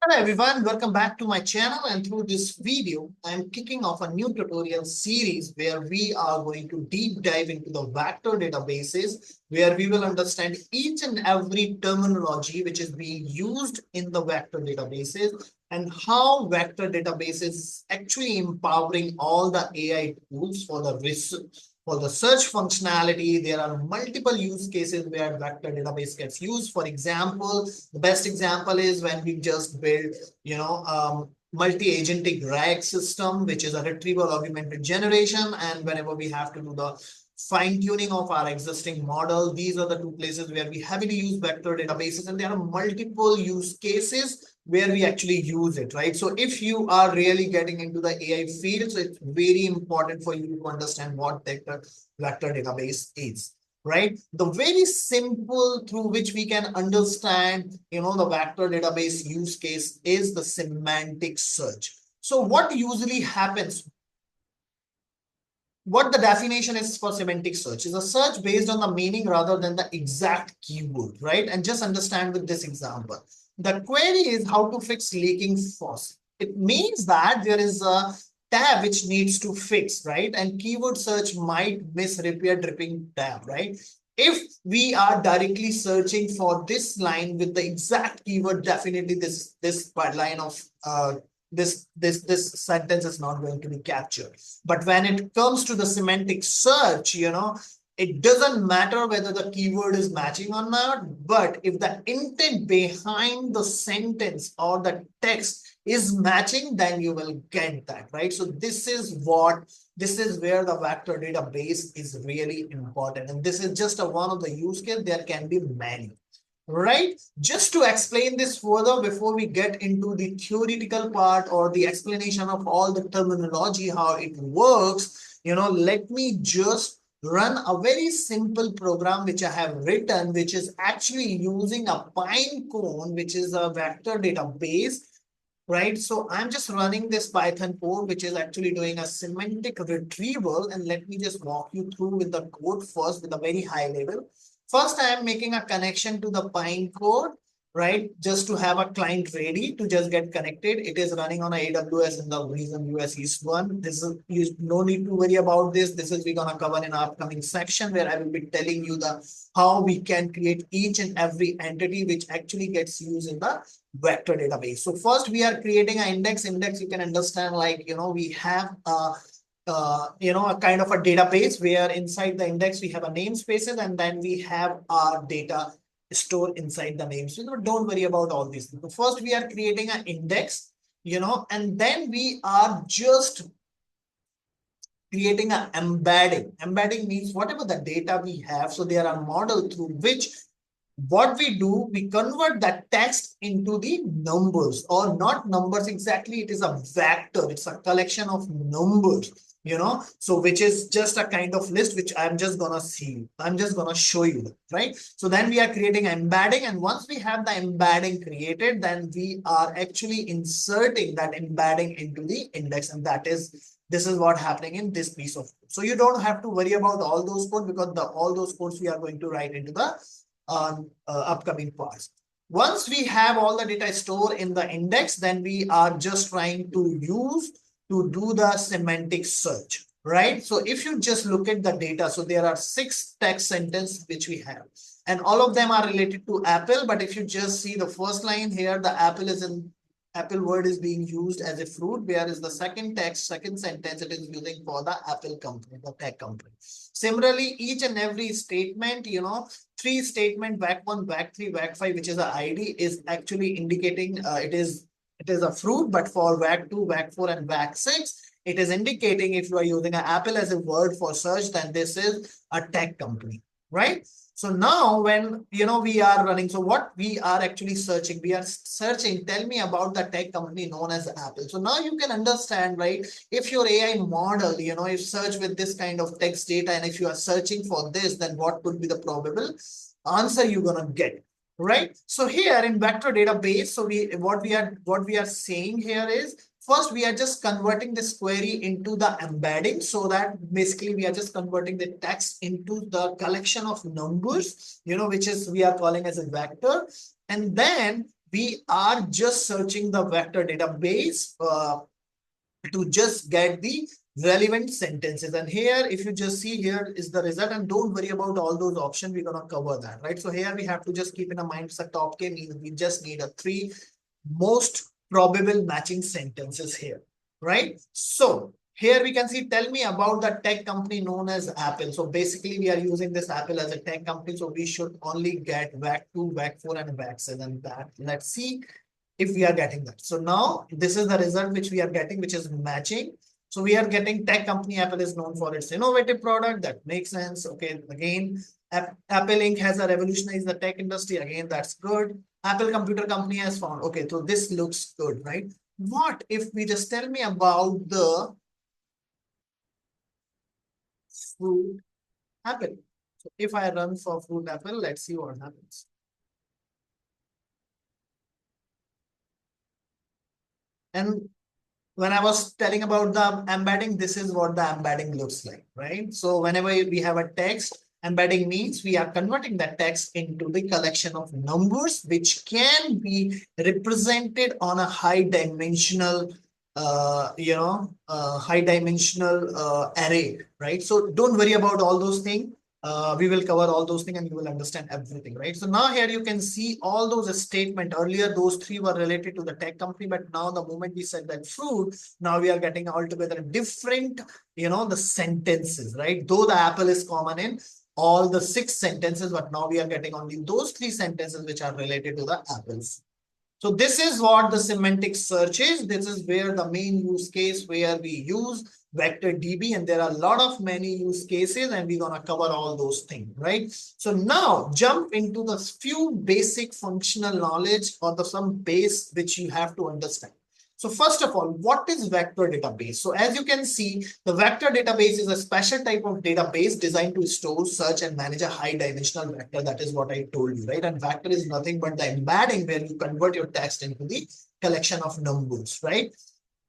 Hello everyone, welcome back to my channel, and through this video I am kicking off a new tutorial series where we are going to deep dive into the vector databases, where we will understand each and every terminology which is being used in the vector databases and how vector databases actually empowering all the AI tools for the research. For the search functionality, there are multiple use cases where vector database gets used. For example, the best example is when we just build, multi-agentic RAG system, which is a retrieval augmented generation. And whenever we have to do the fine tuning of our existing model, these are the two places where we heavily use vector databases, and there are multiple use cases where we actually use it, right? So if you are really getting into the AI field, so it's very important for you to understand what vector database is, right? The very simple through which we can understand, the vector database use case is the semantic search. So what usually happens, what the definition is for semantic search is a search based on the meaning rather than the exact keyword, right? And just understand with this example. The query is how to fix leaking faucet. It means that there is a tab which needs to fix, right? And keyword search might miss repair dripping tab, right? If we are directly searching for this line with the exact keyword, definitely this line of this sentence is not going to be captured. But when it comes to the semantic search, it doesn't matter whether the keyword is matching or not, but if the intent behind the sentence or the text is matching, then you will get that, right? So this is where the vector database is really important. And this is just one of the use cases. There can be many. Right? Just to explain this further before we get into the theoretical part or the explanation of all the terminology, how it works, let me just run a very simple program which I have written, which is actually using a Pinecone, which is a vector database, right? So I'm just running this Python code, which is actually doing a semantic retrieval. And let me just walk you through with the code first with a very high level. First, I am making a connection to the Pinecone, right? Just to have a client ready to just get connected. It is running on AWS in the region US East 1. This is, you no need to worry about this. This is we're gonna cover in our upcoming section where I will be telling you the how we can create each and every entity which actually gets used in the vector database. So first we are creating an index. Index, you can understand, like, we have a kind of a database where inside the index we have a namespaces, and then we have our data stored inside the namespace. But don't worry about all these things. First, we are creating an index, and then we are just creating an embedding. Embedding means whatever the data we have. So there are model through which what we do, we convert that text into the numbers, or not numbers exactly. It is a vector. It's a collection of numbers, so which is just a kind of list, which I'm just going to show you, right? So then we are creating embedding. And once we have the embedding created, then we are actually inserting that embedding into the index. And this is what happening in this piece of code. So you don't have to worry about all those codes, because all those codes we are going to write into the upcoming parts. Once we have all the data stored in the index, then we are just trying to do the semantic search, right? So if you just look at the data, so there are 6 text sentences which we have, and all of them are related to Apple. But if you just see the first line here, the Apple word is being used as a fruit, whereas the second sentence, it is using for the Apple company, the tech company. Similarly, each and every statement, 3 statement, VAC 1, VAC 3, VAC 5, which is the ID, is actually indicating it is a fruit. But for VAC 2, VAC 4, and VAC 6, it is indicating if you are using an Apple as a word for search, then this is a tech company, right? So now when, we are running, so what we are actually searching, tell me about the tech company known as Apple. So now you can understand, right? If your AI model, if search with this kind of text data, and if you are searching for this, then what could be the probable answer you're going to get, right? So here in vector database, so what we are saying here is, first, we are just converting this query into the embedding, so that basically we are just converting the text into the collection of numbers, which is we are calling as a vector. And then we are just searching the vector database to just get the relevant sentences. And here, if you just see, here is the result, and don't worry about all those options. We're going to cover that, right? So here we have to just keep in mind, the top K means we just need a 3 most probable matching sentences here, right? So here we can see, tell me about the tech company known as Apple. So basically we are using this Apple as a tech company. So we should only get VAC2, VAC4 and VAC7 and that. Let's see if we are getting that. So now this is the result which we are getting, which is matching. So we are getting tech company Apple is known for its innovative product. That makes sense. Okay, again, Apple Inc. has a revolutionized the tech industry. Again, that's good. Apple Computer Company has found. Okay, so this looks good, right? What if we just tell me about the fruit apple? So if I run for fruit apple, let's see what happens. And when I was telling about the embedding, this is what the embedding looks like, right? So whenever we have a text, embedding means we are converting that text into the collection of numbers, which can be represented on a high dimensional, high dimensional array, right? So don't worry about all those things. We will cover all those things and you will understand everything, right? So now here you can see all those statements. Earlier, those 3 were related to the tech company, but now the moment we said that fruit, now we are getting altogether different, the sentences, right? Though the apple is common in all the 6 sentences, but now we are getting only those 3 sentences which are related to the apples. So this is what the semantic search is. This is where the main use case where we use vector DB, and there are a lot of many use cases, and we're going to cover all those things, right? So now jump into the few basic functional knowledge or the some base which you have to understand. So first of all, what is vector database? So as you can see, the vector database is a special type of database designed to store, search, and manage a high dimensional vector. That is what I told you, right? And vector is nothing but the embedding where you convert your text into the collection of numbers, right?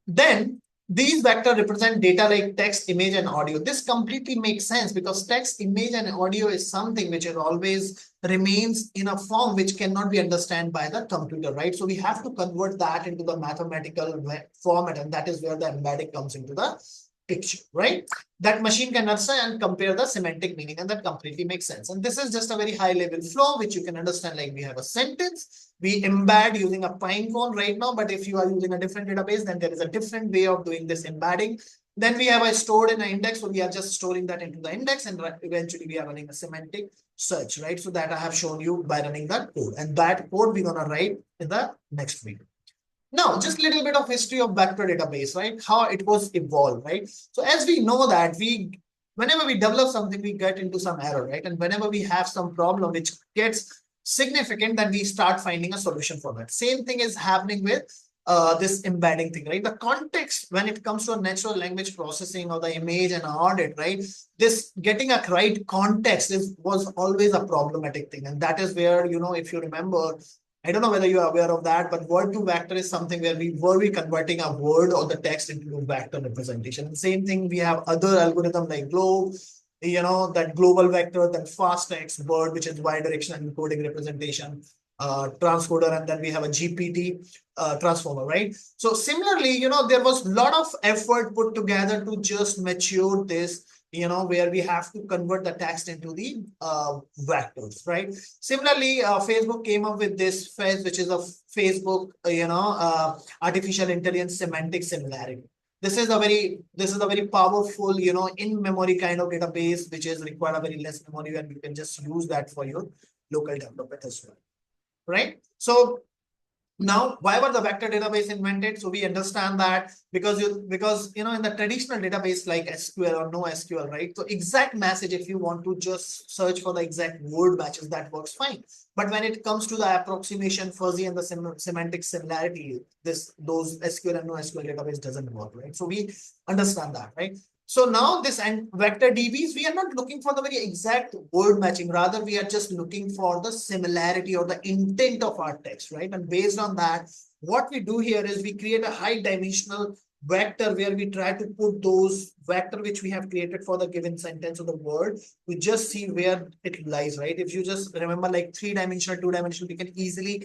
Then these vectors represent data like text, image, and audio. This completely makes sense because text, image, and audio is something which is always remains in a form which cannot be understood by the computer, right? So we have to convert that into the mathematical format, and that is where the embedding comes into the picture, right? That machine can understand and compare the semantic meaning, and that completely makes sense. And this is just a very high level flow, which you can understand. Like we have a sentence, we embed using a Pinecone right now, but if you are using a different database, then there is a different way of doing this embedding. Then we have a stored in an index, so we are just storing that into the index, and eventually we are running a semantic search, right? So that I have shown you by running that code, and that code we're gonna write in the next video. Now, just a little bit of history of vector database, right? How it was evolved, right? So as we know that whenever we develop something, we get into some error, right? And whenever we have some problem which gets significant, then we start finding a solution for that. Same thing is happening with this embedding thing, right? The context when it comes to a natural language processing or the image and audit, right? This getting a right context was always a problematic thing. And that is where, if you remember, I don't know whether you are aware of that, but word to vector is something where we converting a word or the text into a vector representation. And same thing, we have other algorithm like Globe, that global vector, then fast text word, which is bidirectional encoding representation, transcoder, and then we have a GPT transformer, right? So similarly, there was a lot of effort put together to just mature this, where we have to convert the text into the vectors, right? Similarly, Facebook came up with this phase, which is a Facebook, artificial intelligence semantic similarity. This is a very powerful, in-memory kind of database, which is require a very less memory, and you can just use that for your local development as well, right? So now, why were the vector database invented? So we understand that because in the traditional database like SQL or no SQL, right? So exact message, if you want to just search for the exact word matches, that works fine. But when it comes to the approximation, fuzzy, and the semantic similarity, those SQL and no SQL database doesn't work, right? So we understand that, right? So now this and vector DBs, we are not looking for the very exact word matching. Rather, we are just looking for the similarity or the intent of our text, right? And based on that, what we do here is we create a high dimensional vector where we try to put those vector which we have created for the given sentence or the word. We just see where it lies, right? If you just remember like 3-dimensional, 2-dimensional, we can easily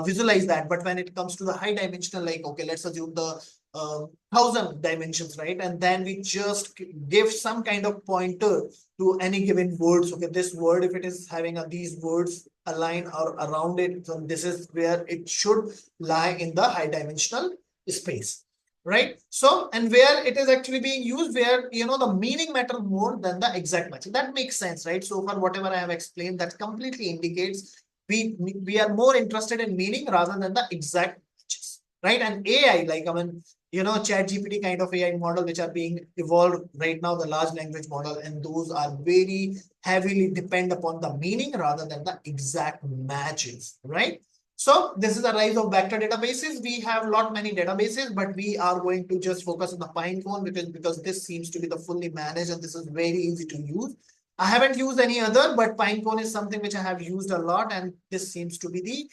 visualize that. But when it comes to the high dimensional, like, okay, let's assume the 1,000 dimensions, right? And then we just give some kind of pointer to any given words. Okay, this word, if it is having these words align or around it, so this is where it should lie in the high dimensional space, right? So, and where it is actually being used, where the meaning matter more than the exact matching. That makes sense, right? So far, whatever I have explained, that completely indicates we are more interested in meaning rather than the exact matches, right? And AI, like, I mean, ChatGPT kind of AI model which are being evolved right now, the large language model, and those are very heavily depend upon the meaning rather than the exact matches, right? So this is the rise of vector databases. We have lot many databases, but we are going to just focus on the Pinecone because this seems to be the fully managed and this is very easy to use. I haven't used any other, but Pinecone is something which I have used a lot, and this seems to be the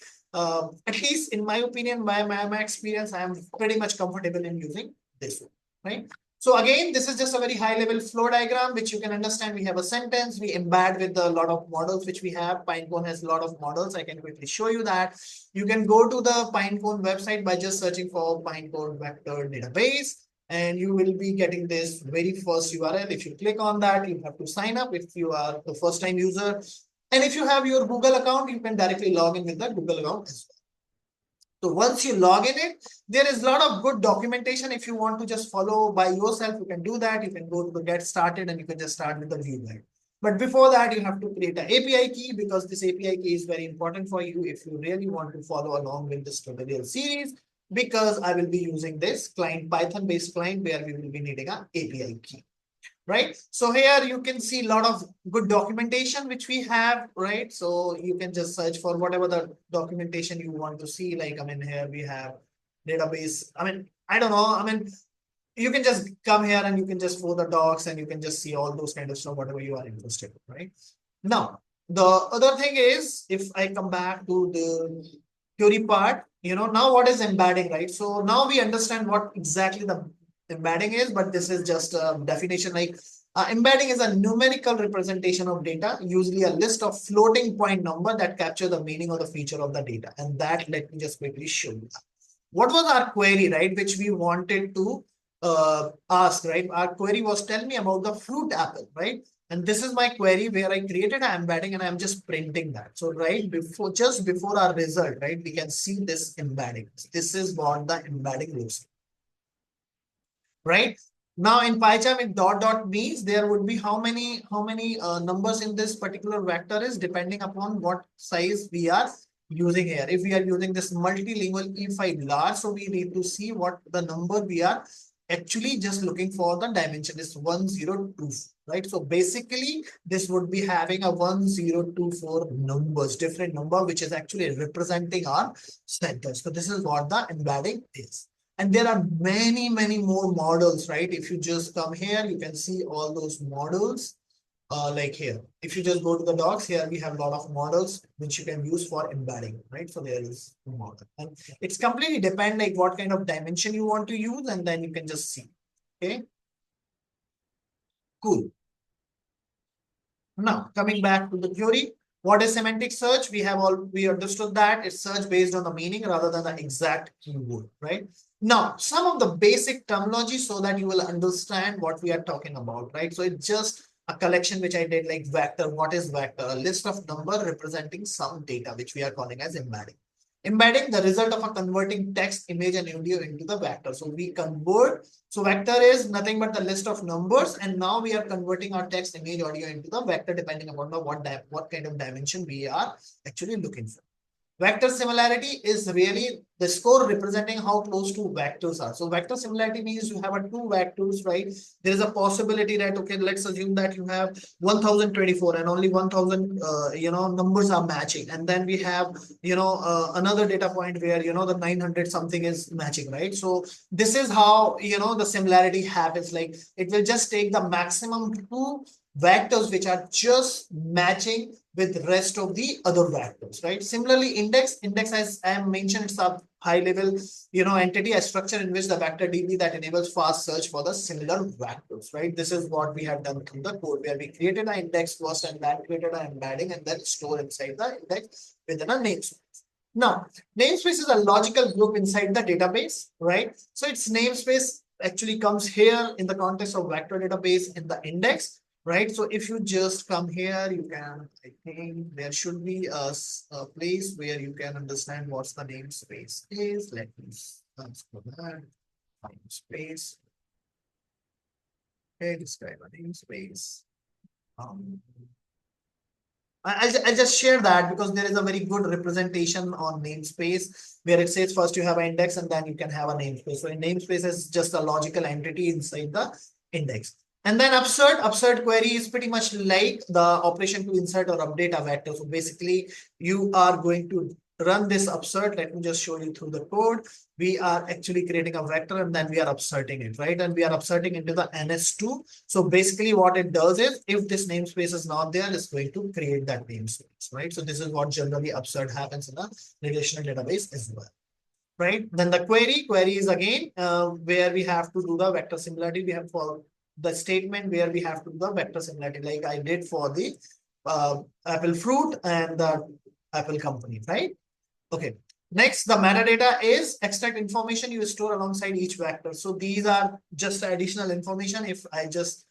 at least in my opinion, my experience, I am pretty much comfortable in using this one, right? So again, this is just a very high level flow diagram, which you can understand. We have a sentence, we embed with a lot of models, which we have. Pinecone has a lot of models. I can quickly show you that. You can go to the Pinecone website by just searching for Pinecone vector database, and you will be getting this very first URL. If you click on that, you have to sign up if you are the first time user. And if you have your Google account, you can directly log in with the Google account as well. So once you log in it, there is a lot of good documentation. If you want to just follow by yourself, you can do that. You can go to the get started and you can just start with the view guide. But before that, you have to create an API key because this API key is very important for you if you really want to follow along with this tutorial series, because I will be using this client Python based client where we will be needing an API key. Right. So here you can see a lot of good documentation which we have, right? So you can just search for whatever the documentation you want to see. Like, I mean, here we have database. I mean, I don't know. I mean, you can just come here and you can just follow the docs and you can just see all those kind of stuff, whatever you are interested in, right? Now, the other thing is, if I come back to the theory part, now what is embedding, right? So now we understand what exactly the embedding is, but this is just a definition. Like, embedding is a numerical representation of data, usually a list of floating point number that capture the meaning of the feature of the data. And that, let me just quickly show you. What was our query, right? Which we wanted to ask, right? Our query was, tell me about the fruit apple, right? And this is my query where I created an embedding and I'm just printing that. So right before, just before our result, right, we can see this embedding. This is what the embedding looks like, right? Now in PyCharm, if dot dot means there would be how many numbers in this particular vector is depending upon what size we are using here. If we are using this multilingual E5 large, so we need to see what the number we are actually just looking for. The dimension is 1024, right? So basically this would be having a 1024 numbers, different number, which is actually representing our centers. So this is what the embedding is. And there are many, many more models, right? If you just come here, you can see all those models. Like here, if you just go to the docs, here we have a lot of models which you can use for embedding, right? So there is a model, and it's completely depend like what kind of dimension you want to use, and then you can just see. Okay, cool. Now coming back to the theory, what is semantic search? We understood that it's search based on the meaning rather than the exact keyword, right? Now, some of the basic terminology so that you will understand what we are talking about, right? So it's just a collection which I did, like vector. What is vector? A list of number representing some data, which we are calling as embedding. Embedding, the result of a converting text, image, and audio into the vector. So we convert. So vector is nothing but the list of numbers, and now we are converting our text, image, audio into the vector depending upon the what kind of dimension we are actually looking for. Vector similarity is really the score representing how close two vectors are. So vector similarity means you have a two vectors, right? There is a possibility that, okay, let's assume that you have 1024 and only 1000, numbers are matching. And then we have, another data point where, the 900 something is matching, right? So this is how, the similarity happens. Like it will just take the maximum two vectors which are just matching with the rest of the other vectors, right? Similarly, index as I mentioned, it's a high level, entity, a structure in which the vector DB that enables fast search for the similar vectors, right? This is what we have done through the code where we created an index first and then created an embedding and then store inside the index within a namespace. Now, namespace is a logical group inside the database, right? So its namespace actually comes here in the context of vector database in the index, right? So if you just come here, you can, I think there should be a place where you can understand what's the namespace is. Let me ask for that. Namespace. Okay, describe a namespace. Um, I'll just share that because there is a very good representation on namespace where it says first you have an index and then you can have a namespace. So a namespace is just a logical entity inside the index. And then absurd query is pretty much like the operation to insert or update a vector. So basically you are going to run this absurd. Let me just show you through the code. We are actually creating a vector and then we are absurding it, right? And we are absurding into the NS2. So basically what it does is if this namespace is not there, it's going to create that namespace, right? So this is what generally absurd happens in a relational database as well, right? Then the query is again where we have to do the vector similarity. We have for the statement where we have to do the vector similarity like I did for the apple fruit and the apple company, right? Okay. Next, the metadata is extract information you store alongside each vector. So these are just additional information. If I just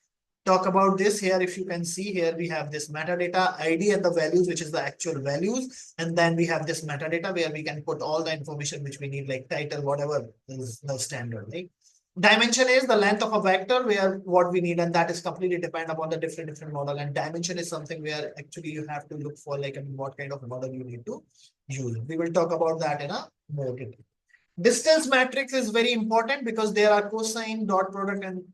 talk about this here, if you can see here, we have this metadata ID and the values, which is the actual values. And then we have this metadata where we can put all the information which we need, like title, whatever is the standard, right? Dimension is the length of a vector where what we need, and that is completely dependent upon the different model. And dimension is something where actually you have to look for like what kind of model you need to use. We will talk about that in a more detail. Distance matrix is very important because there are cosine, dot product, and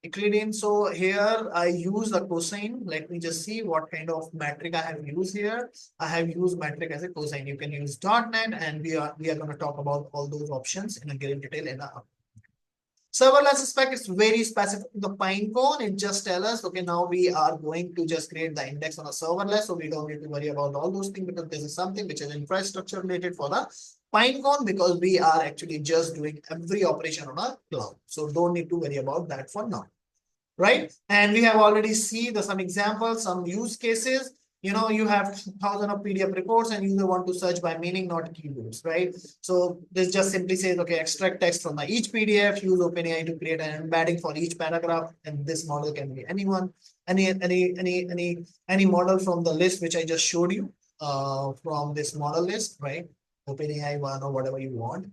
Euclidean. So here I use a cosine. Let me just see what kind of metric I have used here. I have used metric as a cosine. You can use .NET, and we are going to talk about all those options in a great detail in a serverless spec is very specific to the Pinecone. It just tells us, okay, now we are going to just create the index on a serverless. So we don't need to worry about all those things because this is something which is infrastructure related for the Pinecone because we are actually just doing every operation on a cloud. So don't need to worry about that for now, right? And we have already seen some examples, some use cases. You know, you have thousands of PDF reports and you want to search by meaning, not keywords, right? So this just simply says, okay, extract text from each PDF, use OpenAI to create an embedding for each paragraph. And this model can be anyone, any model from the list, which I just showed you from this model list, right? OpenAI one or whatever you want,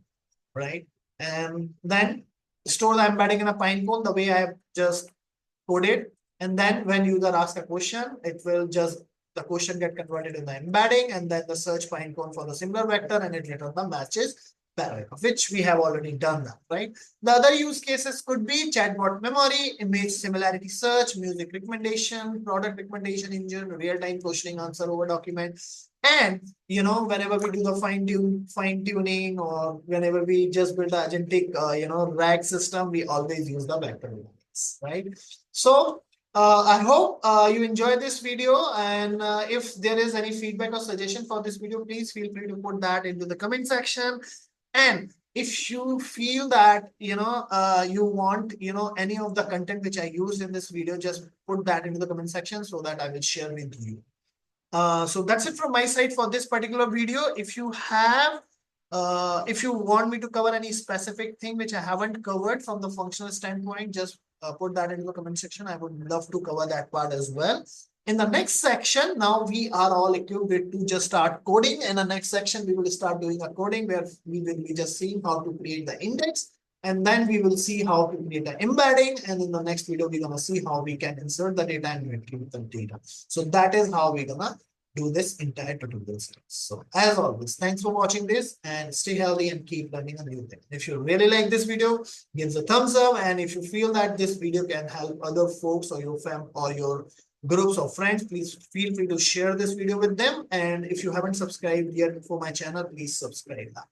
right? And then store the embedding in a Pinecone the way I have just coded. And then when user asks a question, it will just the question get converted in the embedding and then the search Pinecone for the similar vector and it returns the matches paragraph, which we have already done that, right? The other use cases could be chatbot memory, image similarity search, music recommendation, product recommendation engine, real-time questioning answer over document. And you know, whenever we do the fine tuning or whenever we just build the agentic RAG system, we always use the vector, right? So I hope you enjoyed this video, and if there is any feedback or suggestion for this video, please feel free to put that into the comment section. And if you feel that you want any of the content which I used in this video, just put that into the comment section so that I will share with you. So that's it from my side for this particular video. If you have if you want me to cover any specific thing which I haven't covered from the functional standpoint, just put that into the comment section. I would love to cover that part as well. In the next section, now we are all equipped to just start coding. In the next section, we will start doing a coding where we will be just seeing how to create the index. And then we will see how to create the embedding. And in the next video, we're going to see how we can insert the data and retrieve the data. So that is how we're going to do this entire tutorial series. So as always, thanks for watching this and stay healthy and keep learning a new thing. If you really like this video, give us a thumbs up. And if you feel that this video can help other folks or your fam or your groups of friends, please feel free to share this video with them. And if you haven't subscribed yet for my channel, please subscribe now.